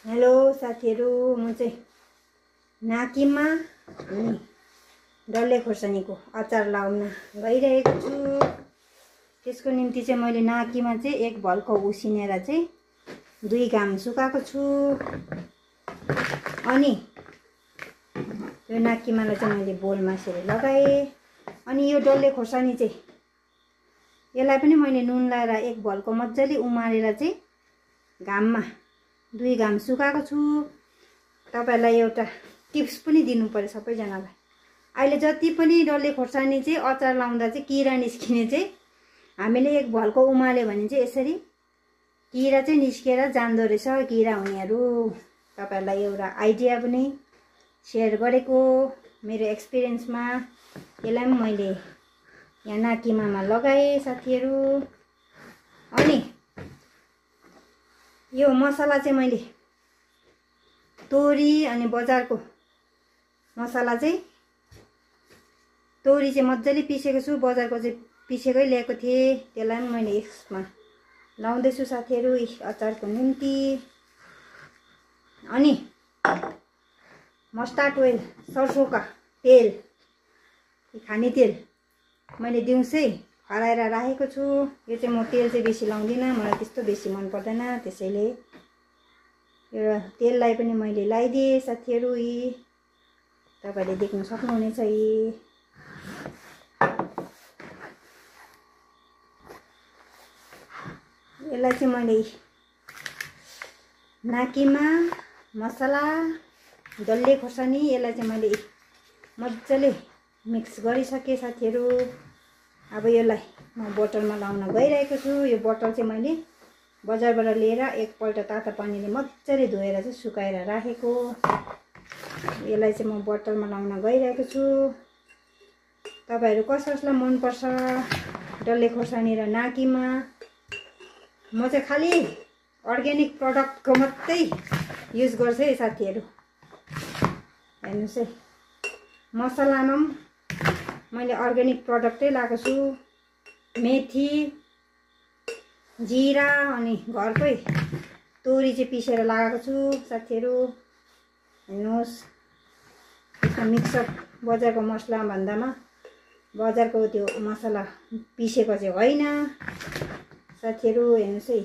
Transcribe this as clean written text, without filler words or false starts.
Hello साथीहरु, म चाहिँ नाकिममा अनि डल्ले खोर्सानीको अचार लाउन गइरहेको छु। त्यसको निम्ति चाहिँ मैले नाकिमा चाहिँ एक भल्को उसिनेर चाहिँ 2 घाम सुकाएको छु। अनि यो नाकिमालाई चाहिँ मैले बोलमा यसरी लगाए। अनि यो डल्ले खोर्सानी चाहिँ यसलाई पनि मैले नुन लाएर एक भल्को मज्जाले उमालेर चाहिँ घाममा 2 घाम सुकाएको छु। तपाईहरुलाई एउटा टिप्स पनि दिनु पर्यो सबैजनालाई। अहिले जति पनि डल्ले खोर्सानी चाहिँ अचार लाउँदा चाहिँ किरा निस्किने चाहिँ हामीले एक भल्को उमाल्यो भने चाहिँ यसरी किरा चाहिँ निस्केर जान्दो रहेछ। किरा हुनेहरु तपाईहरुलाई एउटा आइडिया पनि शेयर गरेको मेरो एक्सपिरियन्समा। यसलाई पनि मैले यहाँ नाकिमामा लगाए साथीहरु। अनि यो मसला चाहिँ मैले तोरी अनि बजारको मसला चाहिँ तोरी चाहिँ मज्जाले पिसेको छु, बजारको चाहिँ पिसेकै ल्याएको थिएँ। त्यसलाई पनि मैले यसमा लाउँदै छु साथीहरु अचारको निम्ति। अनि मस्टर्ड ओइल, सरसोका तेल, खाने तेल मैले दिउँसै खराएर राखेको छु। यो चाहिँ म तेल चाहिँ बेसी लाउँदिन, मलाई त्यस्तो बेसी मन पर्दैन। त्यसैले यो तेललाई पनि मैले लगाइदिए साथीहरु। तपाईले देख्न सक्नुहुनेछ। यसलाई चाहिँ मैले नाकिमा मसला डल्ले खोर्सानी यसलाई चाहिँ मैले मज्जाले मिक्स गरिसके साथीहरु। अब यसलाई म बोतलमा लाउन गइरहेको छु। यो बोतल चाहिँ मैले बजारबाट लिएर एकपल्ट तातो पानीले मज्जाले धोएर चाहिँ सुकाएर राखेको। यसलाई चाहिँ म बोतलमा लाउन गइरहेको छु। तपाईहरु कसलाई मन पर्छ डल्ले खोर्सानी र नाकिमा? म चाहिँ खाली अर्ग्यानिक प्रोडक्टको मात्रै युज गर्छु है साथीहरु। हेर्नुस् है, मसलामा मैले अर्ग्यानिक प्रोडक्टै लगाएको छु। मेथी, जीरा अनि घरकै तोरी चाहिँ पिसेर लगाएको छु साथीहरु। हेर्नुस्, यसको मिक्सअप बजारको मसला भन्दामा बजारको त्यो मसला पिसेको चाहिँ होइन साथीहरु। हेर्नुस् है,